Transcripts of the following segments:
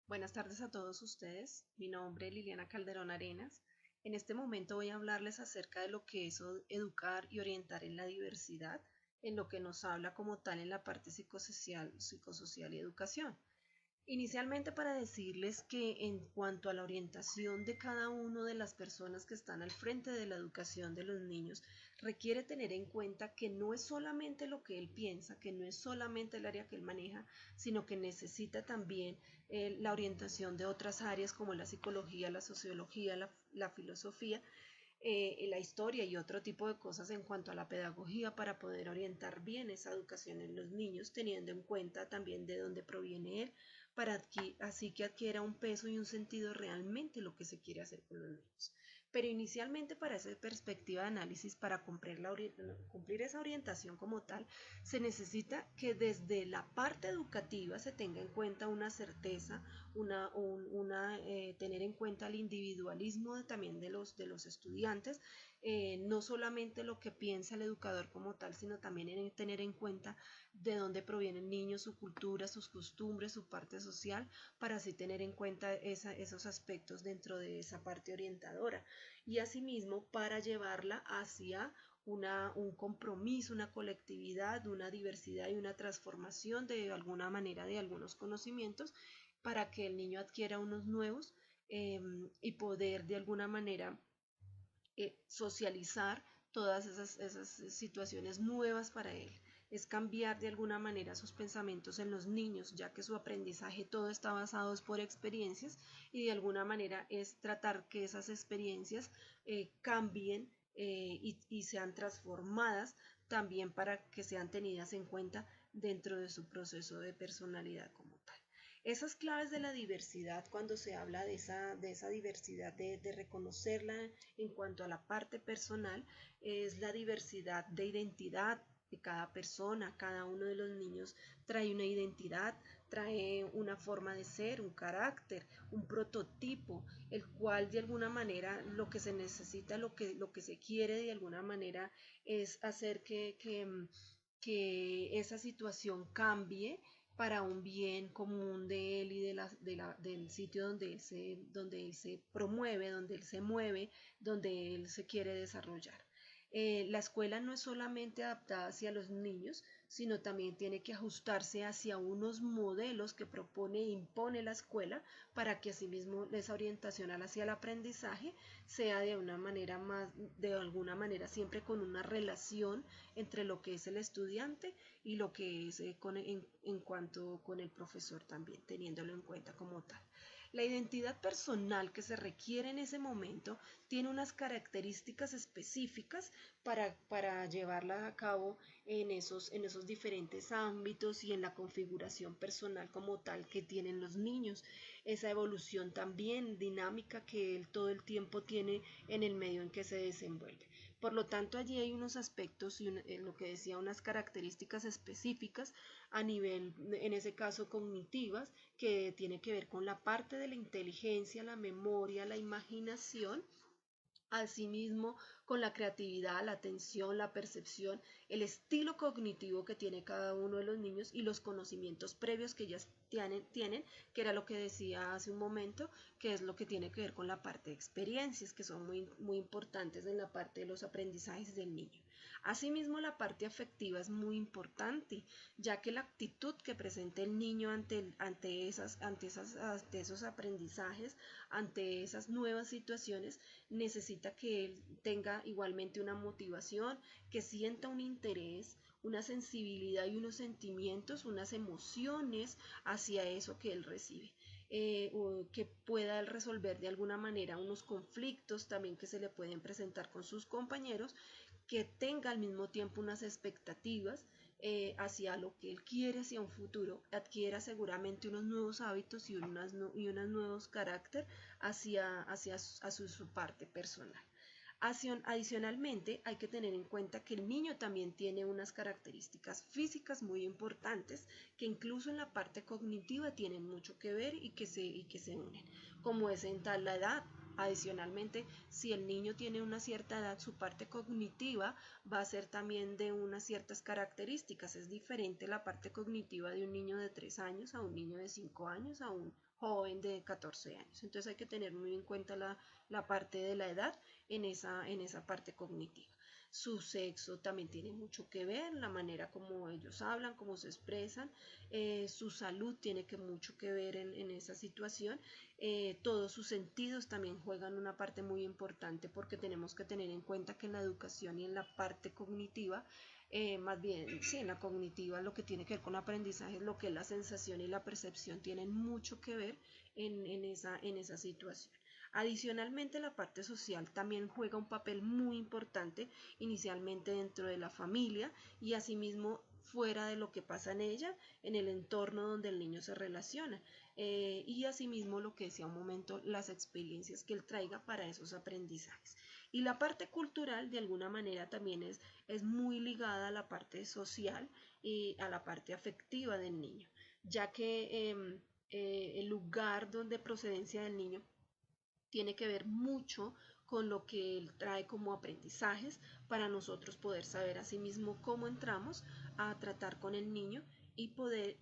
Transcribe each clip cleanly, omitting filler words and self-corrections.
Buenas tardes a todos ustedes. Mi nombre es Liliana Calderón Arenas. En este momento voy a hablarles acerca de lo que es educar y orientar en la diversidad, en lo que nos habla como tal en la parte psicosocial y educación. Inicialmente para decirles que en cuanto a la orientación de cada una de las personas que están al frente de la educación de los niños, requiere tener en cuenta que no es solamente lo que él piensa, que no es solamente el área que él maneja, sino que necesita también la orientación de otras áreas como la psicología, la sociología, la filosofía, la historia y otro tipo de cosas en cuanto a la pedagogía para poder orientar bien esa educación en los niños, teniendo en cuenta también de dónde proviene él, para así que adquiera un peso y un sentido realmente lo que se quiere hacer con los niños. Pero inicialmente para esa perspectiva de análisis, para cumplir esa orientación como tal, se necesita que desde la parte educativa se tenga en cuenta una certeza, tener en cuenta el individualismo también de los estudiantes, no solamente lo que piensa el educador como tal, sino también en tener en cuenta de dónde proviene el niño, su cultura, sus costumbres, su parte social, para así tener en cuenta esos aspectos dentro de esa parte orientadora y asimismo para llevarla hacia un compromiso, una colectividad, una diversidad y una transformación de alguna manera de algunos conocimientos para que el niño adquiera unos nuevos y poder de alguna manera socializar todas esas situaciones nuevas para él. Es cambiar de alguna manera sus pensamientos en los niños, ya que su aprendizaje todo está basado por experiencias y de alguna manera es tratar que esas experiencias cambien y sean transformadas también para que sean tenidas en cuenta dentro de su proceso de personalidad como tal. Esas claves de la diversidad, cuando se habla de esa diversidad, de reconocerla en cuanto a la parte personal, es la diversidad de identidad de cada persona, cada uno de los niños trae una identidad, trae una forma de ser, un carácter, un prototipo, el cual de alguna manera lo que se necesita, lo que se quiere de alguna manera es hacer que esa situación cambie para un bien común de él y del sitio donde él se promueve, donde él se mueve, donde él se quiere desarrollar. La escuela no es solamente adaptada hacia los niños, sino también tiene que ajustarse hacia unos modelos que propone e impone la escuela para que asimismo esa orientación hacia el aprendizaje sea de alguna manera siempre con una relación entre lo que es el estudiante y lo que es en cuanto con el profesor también, teniéndolo en cuenta como tal. La identidad personal que se requiere en ese momento tiene unas características específicas para llevarla a cabo en esos diferentes ámbitos y en la configuración personal como tal que tienen los niños. Esa evolución también dinámica que él todo el tiempo tiene en el medio en que se desenvuelve. Por lo tanto, allí hay unos aspectos y en lo que decía, unas características específicas a nivel, en ese caso, cognitivas, que tiene que ver con la parte de la inteligencia, la memoria, la imaginación, asimismo con la creatividad, la atención, la percepción, el estilo cognitivo que tiene cada uno de los niños y los conocimientos previos que ellas tienen, que era lo que decía hace un momento, que es lo que tiene que ver con la parte de experiencias, que son muy, muy importantes en la parte de los aprendizajes del niño. Asimismo, la parte afectiva es muy importante, ya que la actitud que presenta el niño ante esos aprendizajes, ante esas nuevas situaciones, necesita que él tenga igualmente una motivación, que sienta un interés, una sensibilidad y unos sentimientos, unas emociones hacia eso que él recibe. O que pueda él resolver de alguna manera unos conflictos también que se le pueden presentar con sus compañeros, que tenga al mismo tiempo unas expectativas hacia lo que él quiere hacia un futuro, adquiera seguramente unos nuevos hábitos y unos nuevos carácter hacia su parte personal. Adicionalmente, hay que tener en cuenta que el niño también tiene unas características físicas muy importantes que incluso en la parte cognitiva tienen mucho que ver y que se unen, como es en tal la edad. Adicionalmente, si el niño tiene una cierta edad, su parte cognitiva va a ser también de unas ciertas características. Es diferente la parte cognitiva de un niño de 3 años a un niño de 5 años joven de 14 años. Entonces hay que tener muy en cuenta la parte de la edad en esa parte cognitiva. Su sexo también tiene mucho que ver, la manera como ellos hablan, cómo se expresan, su salud tiene mucho que ver en esa situación, todos sus sentidos también juegan una parte muy importante porque tenemos que tener en cuenta que en la educación y en la parte cognitiva, más bien, sí, en la cognitiva lo que tiene que ver con aprendizaje, lo que es la sensación y la percepción tienen mucho que ver en esa situación. Adicionalmente, la parte social también juega un papel muy importante, inicialmente dentro de la familia y asimismo fuera de lo que pasa en ella, en el entorno donde el niño se relaciona. Y asimismo lo que decía un momento, las experiencias que él traiga para esos aprendizajes. Y la parte cultural de alguna manera también es muy ligada a la parte social y a la parte afectiva del niño, ya que el lugar donde procedencia del niño tiene que ver mucho con lo que él trae como aprendizajes para nosotros poder saber asimismo cómo entramos a tratar con el niño y poder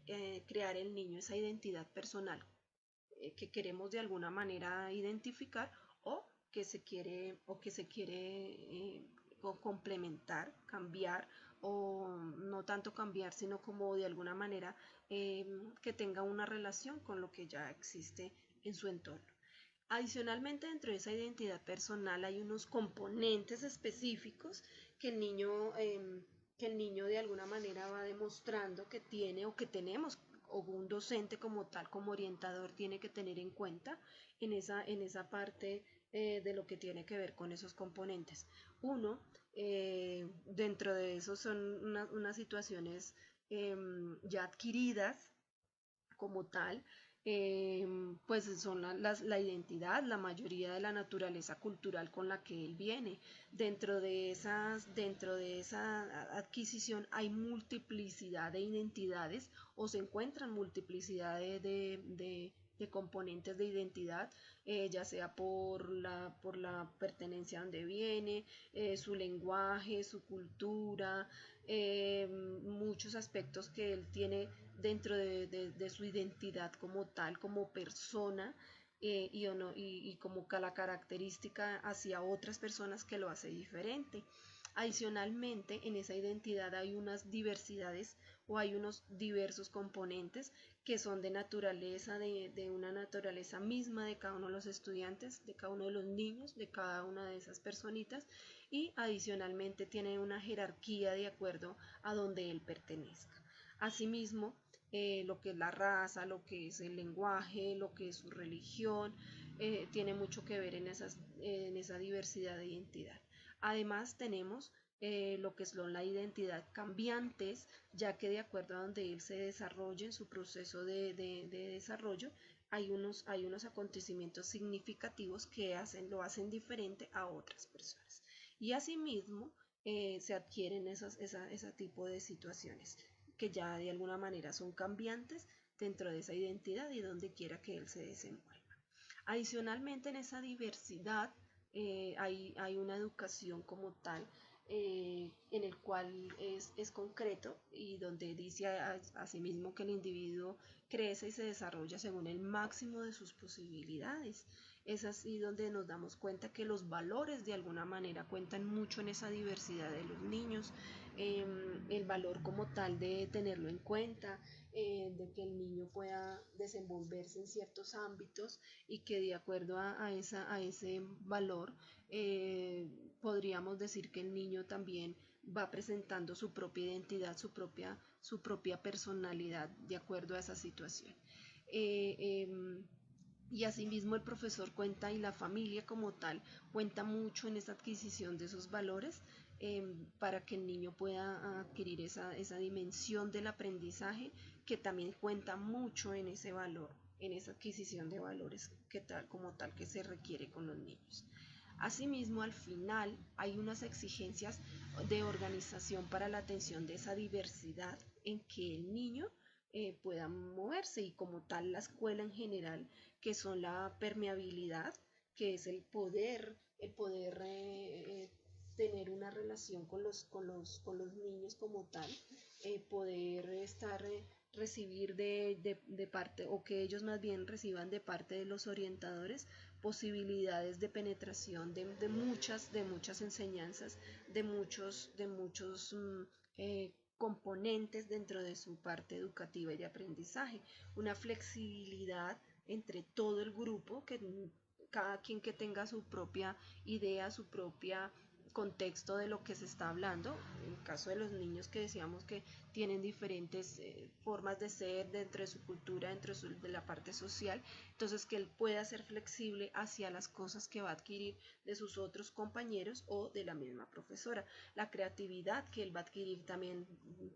crear el niño esa identidad personal que queremos de alguna manera identificar o que se quiere complementar, cambiar o no tanto cambiar, sino como de alguna manera que tenga una relación con lo que ya existe en su entorno. Adicionalmente, dentro de esa identidad personal hay unos componentes específicos que el niño de alguna manera va demostrando que tiene o que tenemos o un docente como tal, como orientador, tiene que tener en cuenta en esa parte de lo que tiene que ver con esos componentes. Uno, dentro de eso son unas situaciones ya adquiridas como tal, pues son la identidad, la mayoría de la naturaleza cultural con la que él viene. Dentro de esa adquisición hay multiplicidad de identidades o se encuentran multiplicidad de componentes de identidad, ya sea por la pertenencia a donde viene, su lenguaje, su cultura, muchos aspectos que él tiene dentro de su identidad como tal, como persona, y como la característica hacia otras personas que lo hace diferente. Adicionalmente, en esa identidad hay unas diversidades o hay unos diversos componentes que son de naturaleza, de una naturaleza misma de cada uno de los estudiantes, de cada uno de los niños, de cada una de esas personitas, y adicionalmente tiene una jerarquía de acuerdo a donde él pertenezca. Asimismo, lo que es la raza, lo que es el lenguaje, lo que es su religión, tiene mucho que ver en esa diversidad de identidad. Además tenemos lo que son la identidad cambiantes, ya que de acuerdo a donde él se desarrolle en su proceso de desarrollo, hay unos acontecimientos significativos que lo hacen diferente a otras personas. Y asimismo se adquieren ese tipo de situaciones que ya de alguna manera son cambiantes dentro de esa identidad y donde quiera que él se desenvuelva. Adicionalmente, en esa diversidad hay una educación como tal, en el cual es concreto y donde dice asimismo que el individuo crece y se desarrolla según el máximo de sus posibilidades. Es así donde nos damos cuenta que los valores de alguna manera cuentan mucho en esa diversidad de los niños, el valor como tal de tenerlo en cuenta, de que el niño pueda desenvolverse en ciertos ámbitos y que de acuerdo a ese valor podríamos decir que el niño también va presentando su propia identidad, su propia personalidad de acuerdo a esa situación. Eh, eh, y asimismo el profesor cuenta y la familia como tal cuenta mucho en esa adquisición de esos valores, para que el niño pueda adquirir esa dimensión del aprendizaje que también cuenta mucho en ese valor, en esa adquisición de valores que tal como tal que se requiere con los niños. Asimismo, al final hay unas exigencias de organización para la atención de esa diversidad en que el niño pueda moverse, y como tal la escuela en general, que son la permeabilidad, que es el poder tener una relación con los niños como tal, poder estar recibir de parte, o que ellos más bien reciban de parte de los orientadores, posibilidades de penetración de muchas enseñanzas, de muchos componentes dentro de su parte educativa y de aprendizaje, una flexibilidad entre todo el grupo, que cada quien que tenga su propia idea, su propia contexto de lo que se está hablando. En el caso de los niños, que decíamos que tienen diferentes formas de ser dentro de su cultura, de la parte social, entonces que él pueda ser flexible hacia las cosas que va a adquirir de sus otros compañeros o de la misma profesora, la creatividad que él va a adquirir también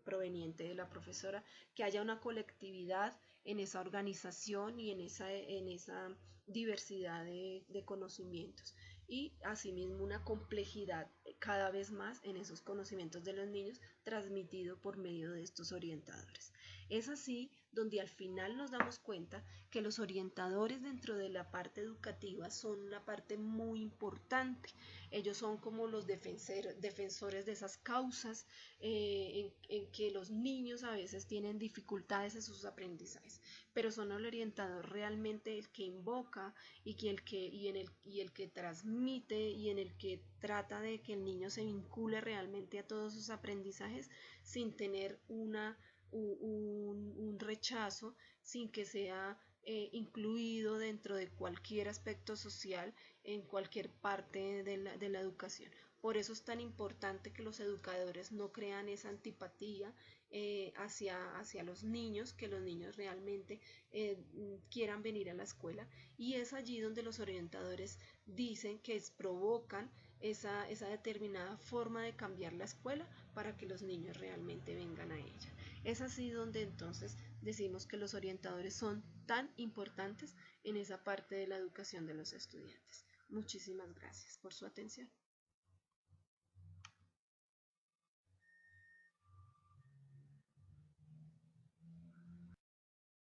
proveniente de la profesora, que haya una colectividad en esa organización y en esa diversidad de conocimientos, y asimismo una complejidad cada vez más en esos conocimientos de los niños transmitido por medio de estos orientadores. Es así donde al final nos damos cuenta que los orientadores dentro de la parte educativa son una parte muy importante. Ellos son como los defensores de esas causas en que los niños a veces tienen dificultades en sus aprendizajes, pero son el orientador realmente el que invoca y el que transmite y en el que trata de que el niño se vincule realmente a todos sus aprendizajes sin tener un rechazo, sin que sea incluido dentro de cualquier aspecto social en cualquier parte de la educación. Por eso es tan importante que los educadores no crean esa antipatía hacia los niños, que los niños realmente quieran venir a la escuela, y es allí donde los orientadores dicen que provocan esa determinada forma de cambiar la escuela para que los niños realmente vengan a ella. Es así donde entonces decimos que los orientadores son tan importantes en esa parte de la educación de los estudiantes. Muchísimas gracias por su atención.